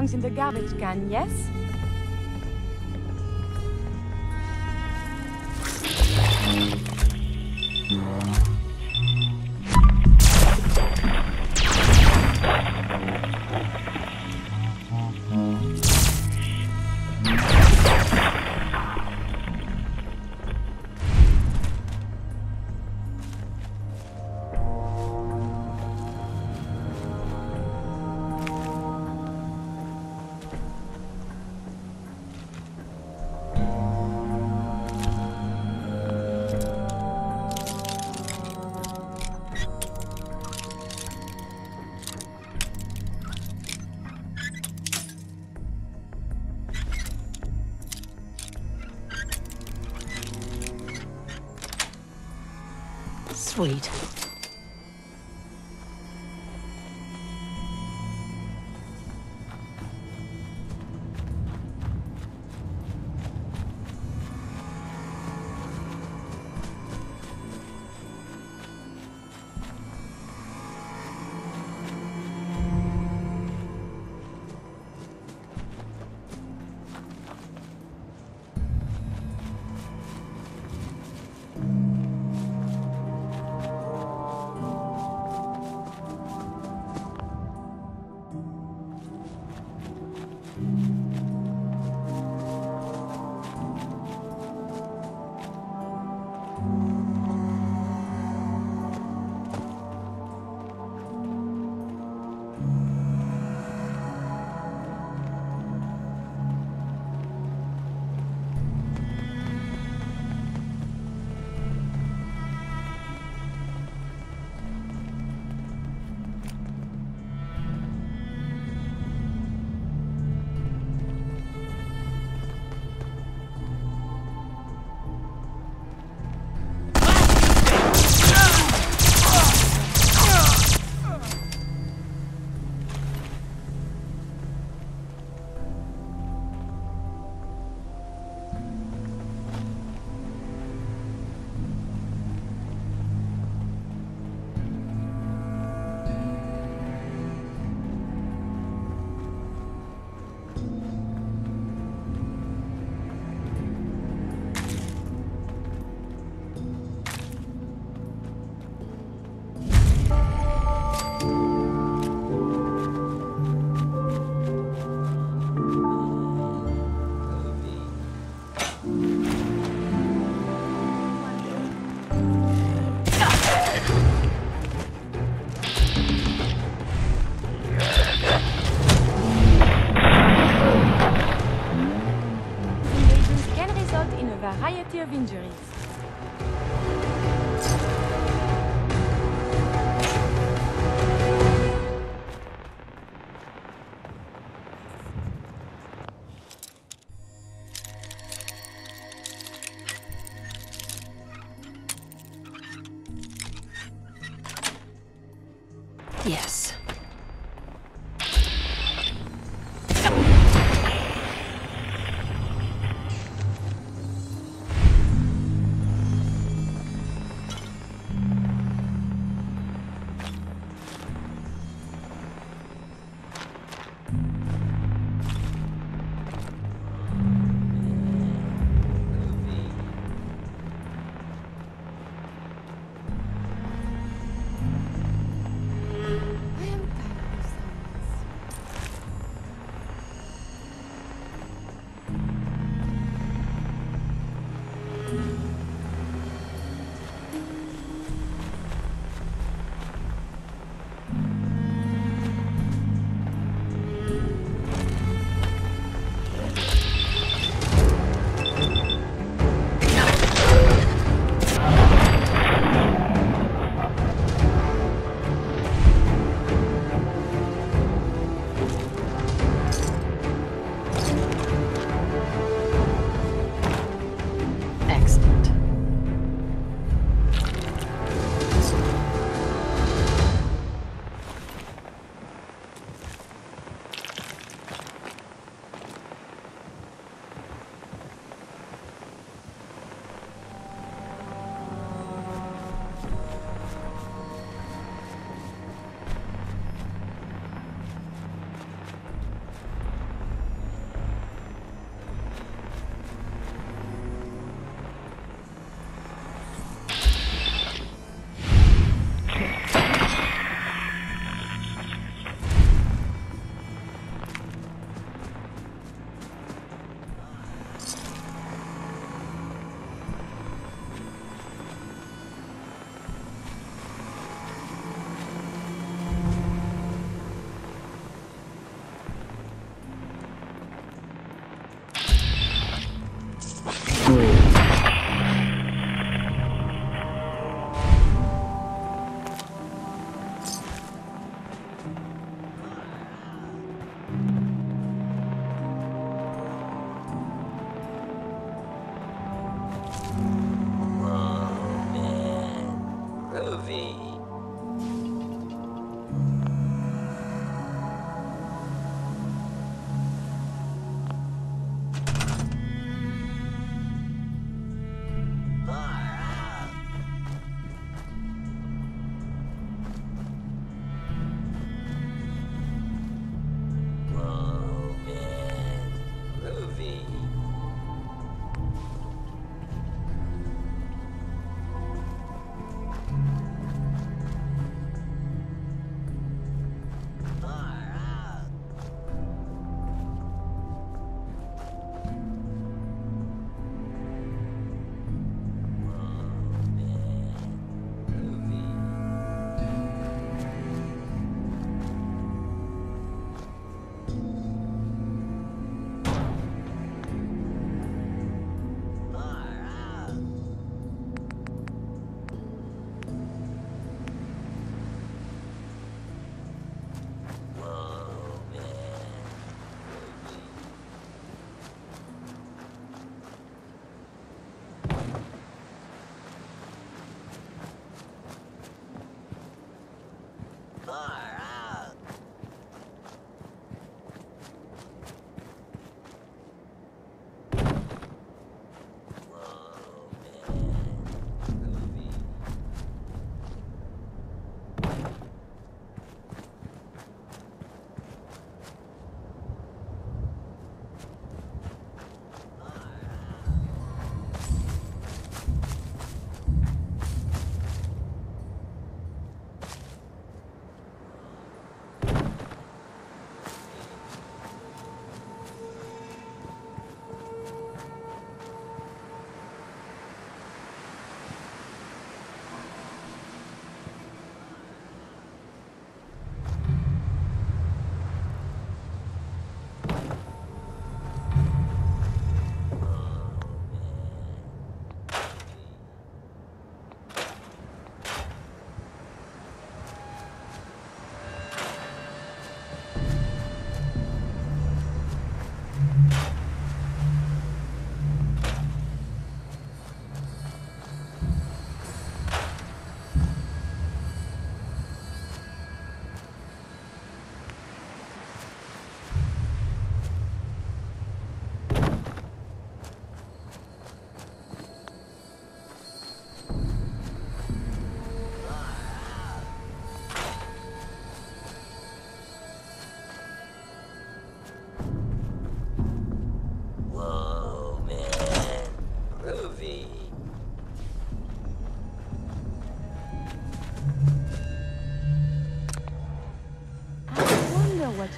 belongs in the garbage can, yes? Sweet. Of injuries. Yes.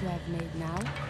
you have made now?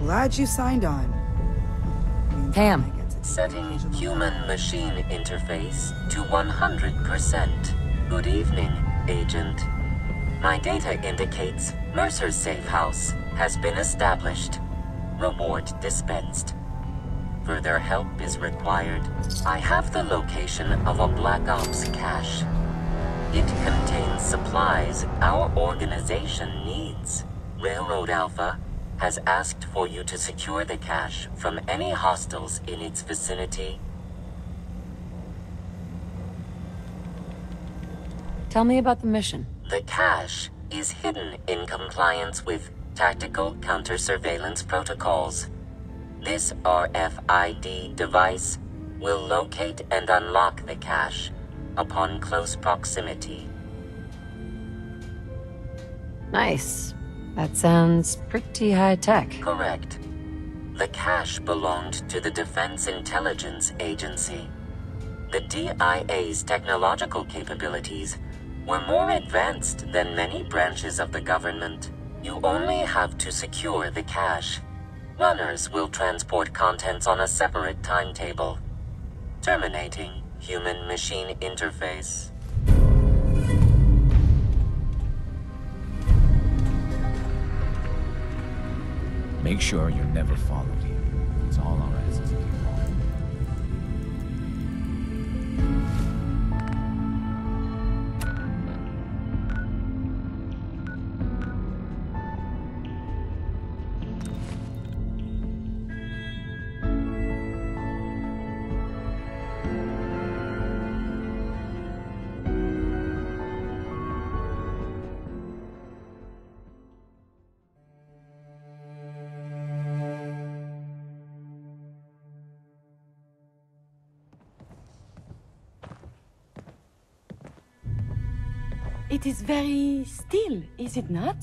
Glad you signed on. Cam. Setting human-machine interface to 100%. Good evening, Agent. My data indicates Mercer's safe house has been established. Reward dispensed. Further help is required. I have the location of a Black Ops cache. It contains supplies our organization needs. Railroad Alpha has asked for you to secure the cache from any hostiles in its vicinity. Tell me about the mission. The cache is hidden in compliance with tactical counter-surveillance protocols. This RFID device will locate and unlock the cache upon close proximity. Nice. That sounds pretty high-tech. Correct. The cache belonged to the Defense Intelligence Agency. The DIA's technological capabilities were more advanced than many branches of the government. You only have to secure the cache. Runners will transport contents on a separate timetable. Terminating human-machine interface. Make sure you're never followed here. It's all our asses if you fall. It is very still, is it not?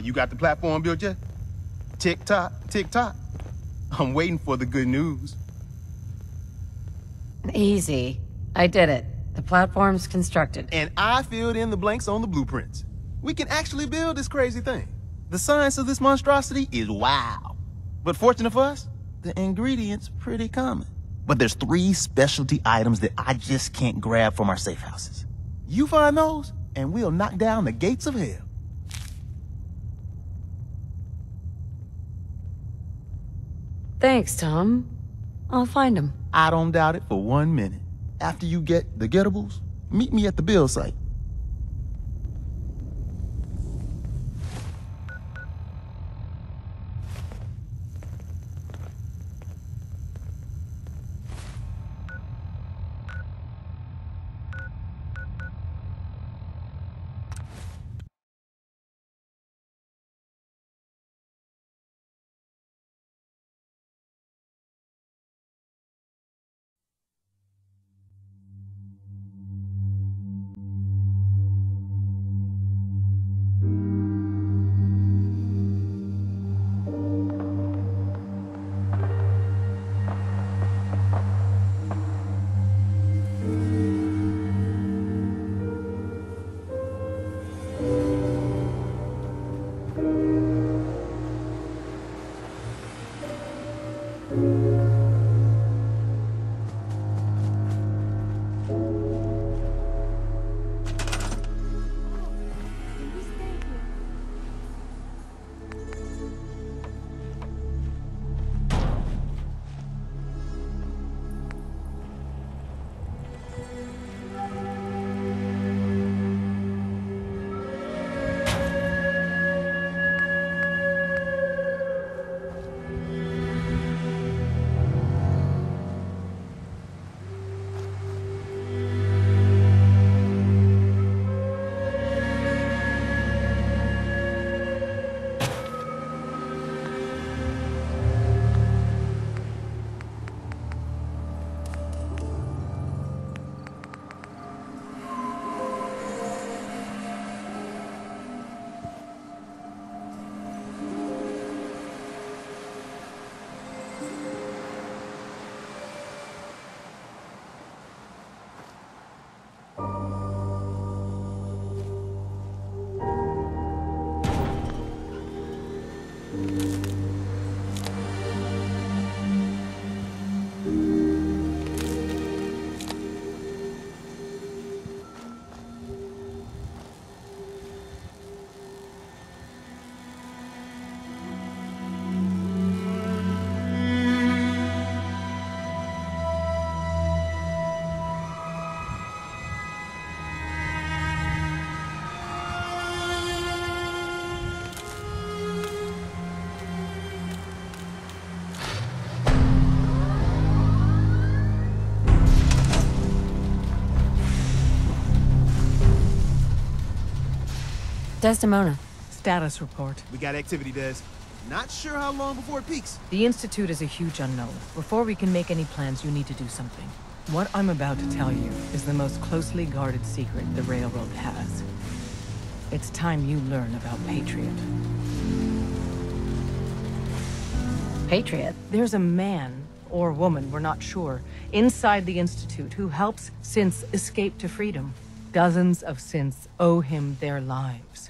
You got the platform built yet? Tick-tock, tick-tock. I'm waiting for the good news. Easy. I did it. The platform's constructed. And I filled in the blanks on the blueprints. We can actually build this crazy thing. The science of this monstrosity is wow. But fortunate for us, the ingredients pretty common. But there's 3 specialty items that I just can't grab from our safe houses. You find those, and we'll knock down the gates of hell. Thanks, Tom. I'll find him. I don't doubt it for 1 minute. After you get the gettables, meet me at the build site. Desdemona. Status report. We got activity, Des. Not sure how long before it peaks. The Institute is a huge unknown. Before we can make any plans, you need to do something. What I'm about to tell you is the most closely guarded secret the Railroad has. It's time you learn about Patriot. Patriot? There's a man, or woman, we're not sure, inside the Institute who helps synths escape to freedom. Dozens of synths owe him their lives.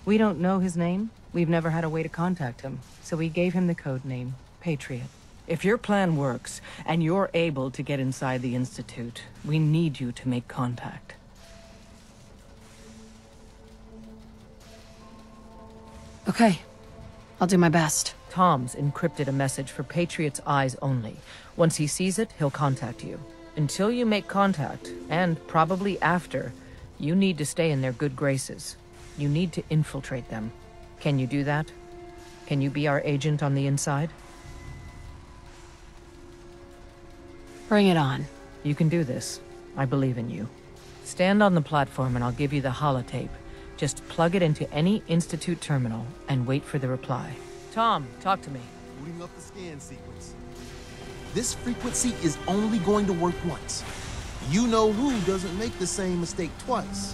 We don't know his name. We've never had a way to contact him, so we gave him the code name, Patriot. If your plan works, and you're able to get inside the Institute, we need you to make contact. Okay. I'll do my best. Tom's encrypted a message for Patriot's eyes only. Once he sees it, he'll contact you. Until you make contact, and probably after, you need to stay in their good graces. You need to infiltrate them. Can you do that? Can you be our agent on the inside? Bring it on. You can do this. I believe in you. Stand on the platform and I'll give you the holotape. Just plug it into any Institute terminal and wait for the reply. Tom, talk to me. Booting up the scan sequence. This frequency is only going to work once. You know who doesn't make the same mistake twice.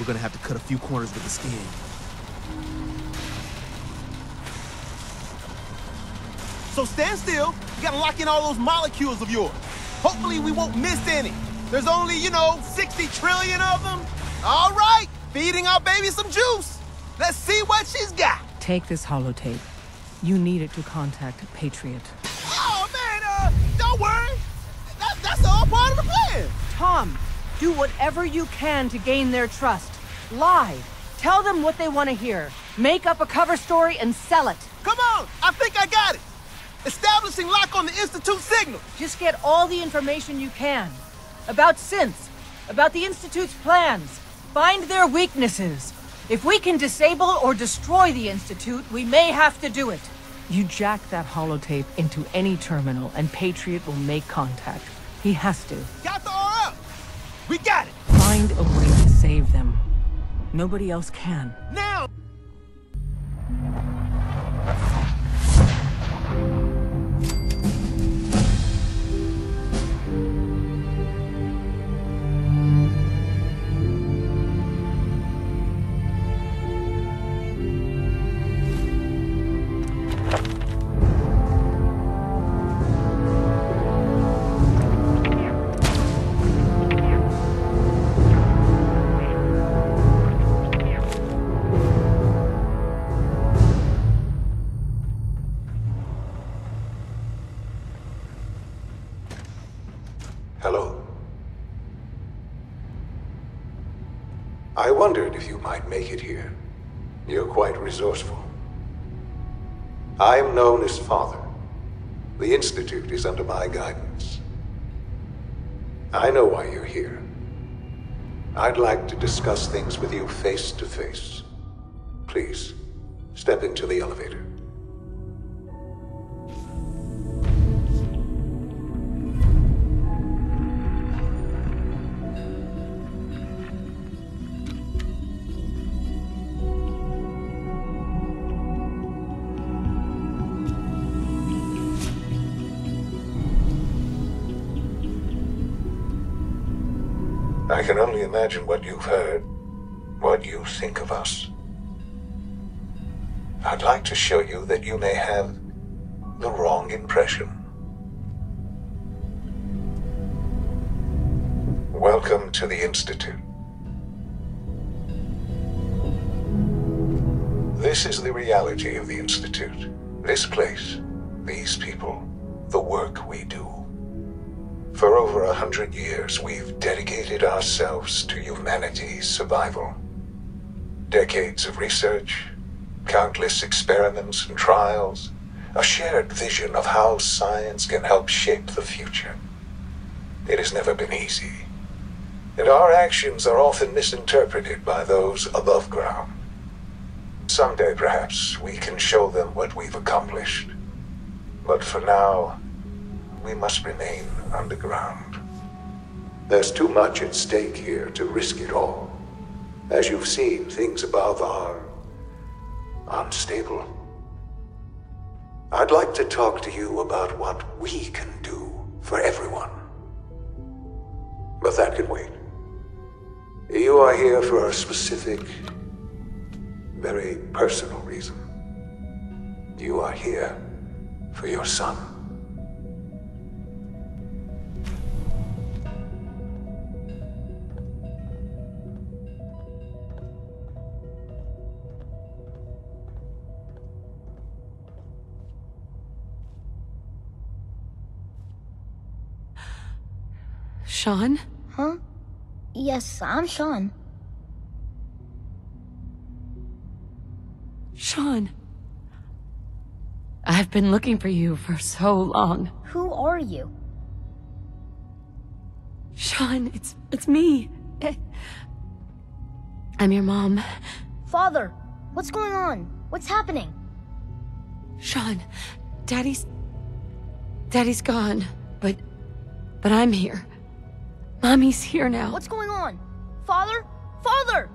We're gonna have to cut a few corners with the scan. So stand still. You gotta lock in all those molecules of yours. Hopefully we won't miss any. There's only, 60 trillion of them. All right, feeding our baby some juice. Let's see what she's got. Take this holotape. You need it to contact Patriot. Oh, man, don't worry. That's all part of the plan. Tom, do whatever you can to gain their trust. Lie. Tell them what they want to hear. Make up a cover story and sell it. Come on, I think I got it. Establishing lock on the Institute signal. Just get all the information you can. About synths. About the Institute's plans. Find their weaknesses. If we can disable or destroy the Institute, we may have to do it. You jack that holotape into any terminal and Patriot will make contact. He has to. Got the RL. We got it. Find a way to save them. Nobody else can. Now. Hello. I wondered if you might make it here. You're quite resourceful. I'm known as Father. The Institute is under my guidance. I know why you're here. I'd like to discuss things with you face to face. Please, step into the elevator. I can only imagine what you've heard, what you think of us. I'd like to show you that you may have the wrong impression. Welcome to the Institute. This is the reality of the Institute. This place, these people, the work we do. For over 100 years, we've dedicated ourselves to humanity's survival. Decades of research, countless experiments and trials, a shared vision of how science can help shape the future. It has never been easy, and our actions are often misinterpreted by those above ground. Someday, perhaps, we can show them what we've accomplished. But for now, we must remain underground. There's too much at stake here to risk it all. As you've seen, things above are unstable. I'd like to talk to you about what we can do for everyone. But that can wait. You are here for a specific, very personal reason. You are here for your son. Sean? Huh? Yes, I'm Sean. Sean. I've been looking for you for so long. Who are you? Sean, it's me. I'm your mom. Father, what's going on? What's happening? Sean, Daddy's gone, but I'm here. Mommy's here now. What's going on? Father? Father!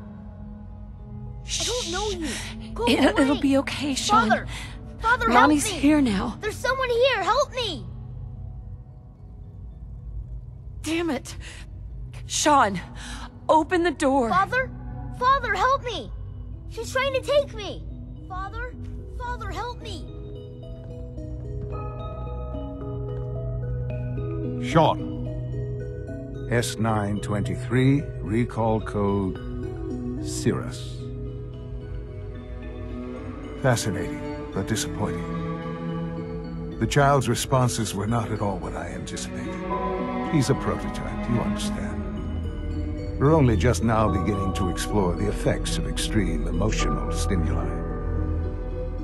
I don't know you. Go away. It'll be okay, Sean. Father! Father, Mommy's help me! here now. There's someone here, help me! Damn it. Sean, open the door. Father? Father, help me! She's trying to take me! Father? Father, help me! Sean. S923, recall code Cirrus. Fascinating, but disappointing. The child's responses were not at all what I anticipated. He's a prototype, you understand. We're only just now beginning to explore the effects of extreme emotional stimuli.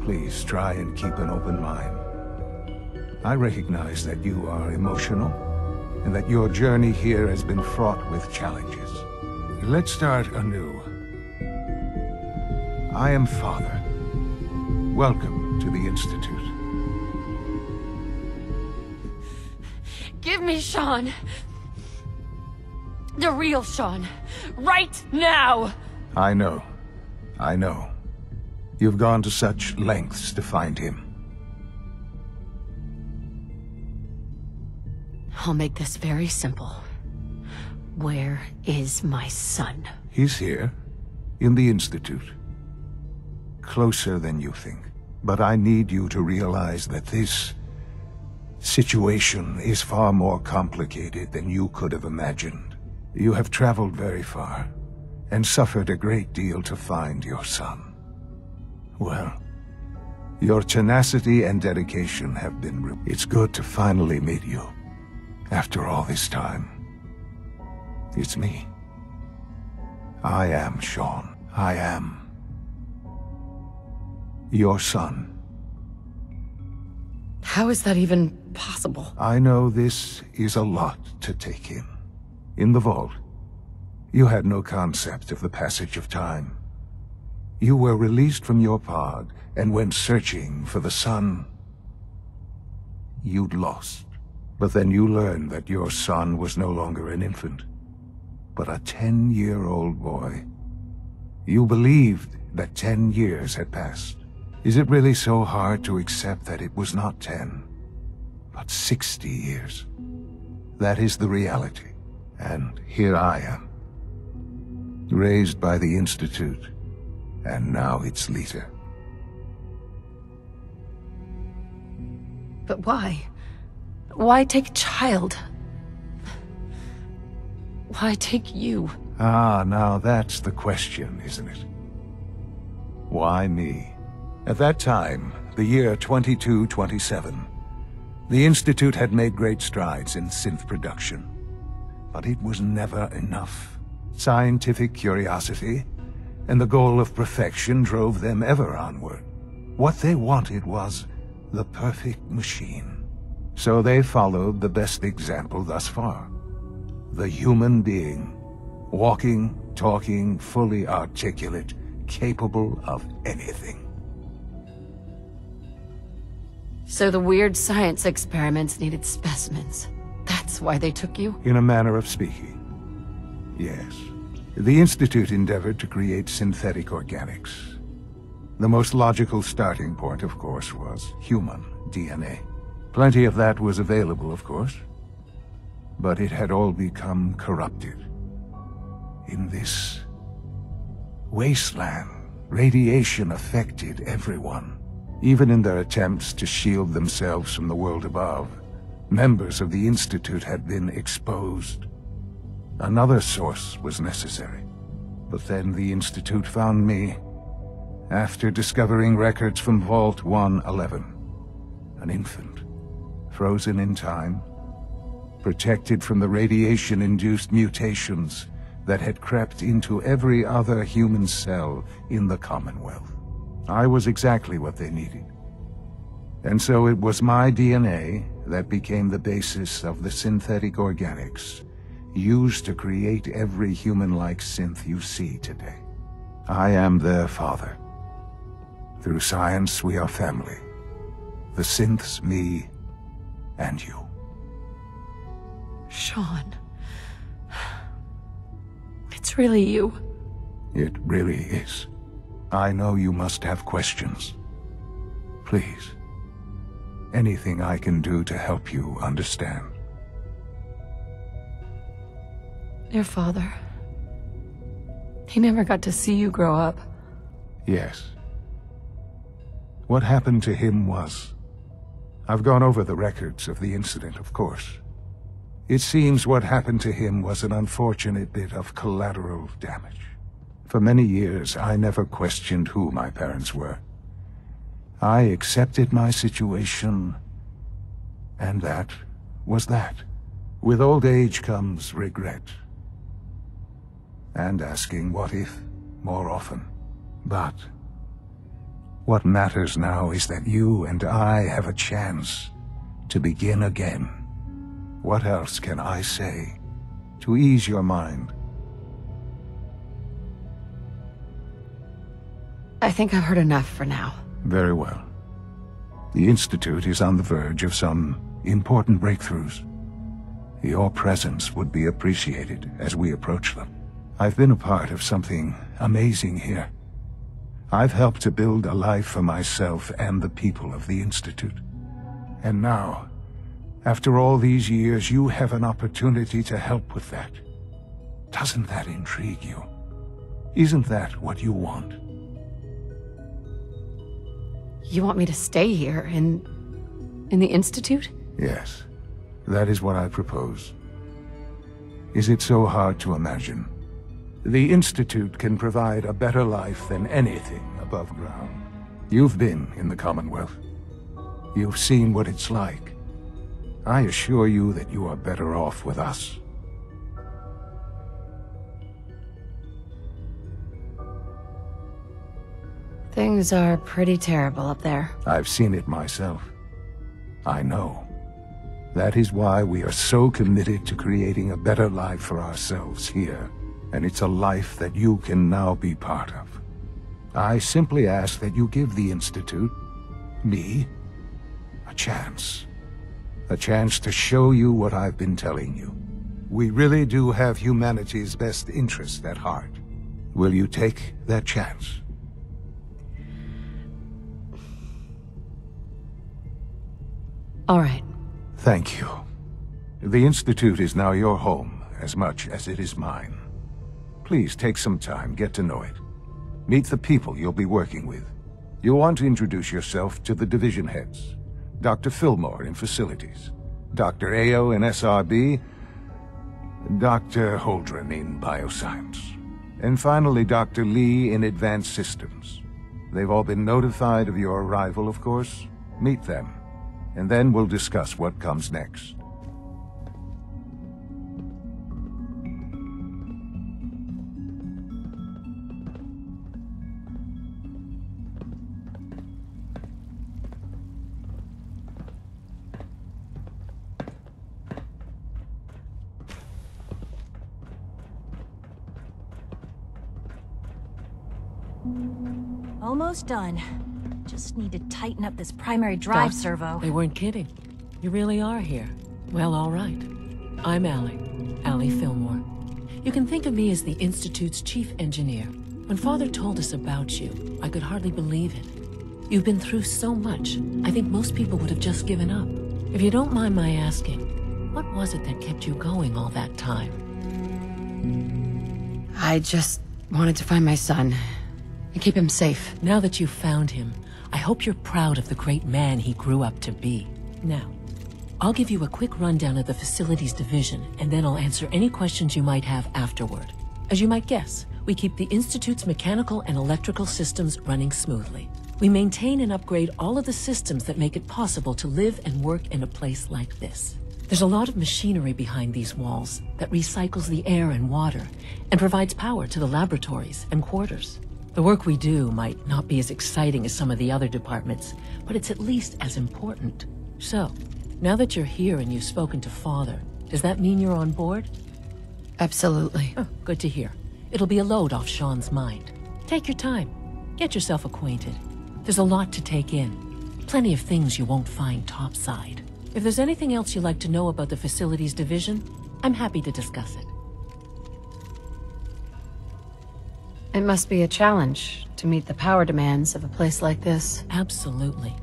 Please try and keep an open mind. I recognize that you are emotional, and that your journey here has been fraught with challenges. Let's start anew. I am Father. Welcome to the Institute. Give me Sean. The real Sean. Right now! I know. I know. You've gone to such lengths to find him. I'll make this very simple. Where is my son? He's here, in the Institute. Closer than you think. But I need you to realize that this situation is far more complicated than you could have imagined. You have traveled very far, and suffered a great deal to find your son. Well, your tenacity and dedication have been It's good to finally meet you. After all this time, it's me. I am Sean. I am your son. How is that even possible? I know this is a lot to take in. In the vault, you had no concept of the passage of time. You were released from your pod and went searching for the son you'd lost. But then you learned that your son was no longer an infant, but a 10-year-old boy. You believed that 10 years had passed. Is it really so hard to accept that it was not 10, but 60 years? That is the reality. And here I am, raised by the Institute, and now its leader. But why? Why take a child? Why take you? Ah, now that's the question, isn't it? Why me? At that time, the year 2227, the Institute had made great strides in synth production. But it was never enough. Scientific curiosity and the goal of perfection drove them ever onward. What they wanted was the perfect machine. So they followed the best example thus far. The human being. Walking, talking, fully articulate, capable of anything. So the weird science experiments needed specimens. That's why they took you? In a manner of speaking. Yes. The Institute endeavored to create synthetic organics. The most logical starting point, of course, was human DNA. Plenty of that was available, of course. But it had all become corrupted. In this wasteland, radiation affected everyone. Even in their attempts to shield themselves from the world above, members of the Institute had been exposed. Another source was necessary. But then the Institute found me, after discovering records from Vault 111. An infant, frozen in time, protected from the radiation-induced mutations that had crept into every other human cell in the Commonwealth. I was exactly what they needed. And so it was my DNA that became the basis of the synthetic organics used to create every human-like synth you see today. I am their father. Through science, we are family. The synths, me, and you. Sean. It's really you. It really is. I know you must have questions. Please. Anything I can do to help you understand. Your father. He never got to see you grow up. Yes. What happened to him was... I've gone over the records of the incident, of course. It seems what happened to him was an unfortunate bit of collateral damage. For many years, I never questioned who my parents were. I accepted my situation, and that was that. With old age comes regret. And asking what if more often. But what matters now is that you and I have a chance to begin again. What else can I say to ease your mind? I think I've heard enough for now. Very well. The Institute is on the verge of some important breakthroughs. Your presence would be appreciated as we approach them. I've been a part of something amazing here. I've helped to build a life for myself and the people of the Institute. And now, after all these years, you have an opportunity to help with that. Doesn't that intrigue you? Isn't that what you want? You want me to stay here in the Institute? Yes, that is what I propose. Is it so hard to imagine? The Institute can provide a better life than anything above ground. You've been in the Commonwealth. You've seen what it's like. I assure you that you are better off with us. Things are pretty terrible up there. I've seen it myself. I know. That is why we are so committed to creating a better life for ourselves here. And it's a life that you can now be part of. I simply ask that you give the Institute, me, a chance. A chance to show you what I've been telling you. We really do have humanity's best interest at heart. Will you take that chance? All right. Thank you. The Institute is now your home, as much as it is mine. Please take some time, get to know it. Meet the people you'll be working with. You'll want to introduce yourself to the division heads. Dr. Fillmore in Facilities, Dr. Ao in SRB, Dr. Holdren in Bioscience, and finally Dr. Lee in Advanced Systems. They've all been notified of your arrival, of course. Meet them, and then we'll discuss what comes next. Almost done. Just need to tighten up this primary drive servo. They weren't kidding. You really are here. Well, all right. I'm Allie Fillmore. You can think of me as the Institute's chief engineer. When Father told us about you, I could hardly believe it. You've been through so much, I think most people would have just given up. If you don't mind my asking, what was it that kept you going all that time? I just wanted to find my son and keep him safe. Now that you've found him, I hope you're proud of the great man he grew up to be. Now, I'll give you a quick rundown of the facilities division, and then I'll answer any questions you might have afterward. As you might guess, we keep the Institute's mechanical and electrical systems running smoothly. We maintain and upgrade all of the systems that make it possible to live and work in a place like this. There's a lot of machinery behind these walls that recycles the air and water and provides power to the laboratories and quarters. The work we do might not be as exciting as some of the other departments, but it's at least as important. So, now that you're here and you've spoken to Father, does that mean you're on board? Absolutely. Oh, good to hear. It'll be a load off Sean's mind. Take your time. Get yourself acquainted. There's a lot to take in. Plenty of things you won't find topside. If there's anything else you'd like to know about the facilities division, I'm happy to discuss it. It must be a challenge to meet the power demands of a place like this. Absolutely.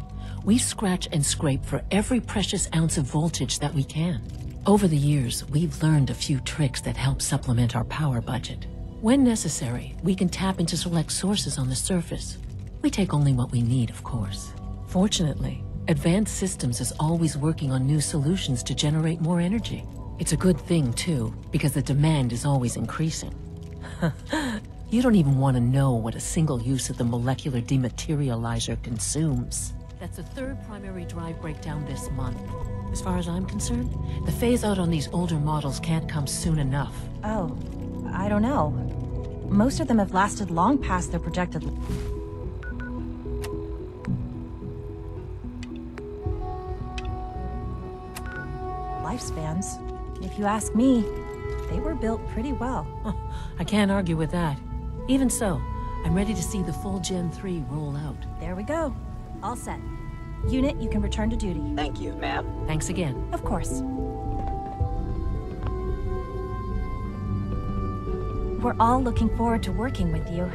We scratch and scrape for every precious ounce of voltage that we can. Over the years, we've learned a few tricks that help supplement our power budget. When necessary, we can tap into select sources on the surface. We take only what we need, of course. Fortunately, Advanced Systems is always working on new solutions to generate more energy. It's a good thing, too, because the demand is always increasing. You don't even want to know what a single use of the molecular dematerializer consumes. That's the third primary drive breakdown this month. As far as I'm concerned, the phase-out on these older models can't come soon enough. Oh, I don't know. Most of them have lasted long past their projected... lifespans. If you ask me, they were built pretty well. I can't argue with that. Even so, I'm ready to see the full Gen 3 roll out. There we go. All set. Unit, you can return to duty. Thank you, ma'am. Thanks again. Of course. We're all looking forward to working with you.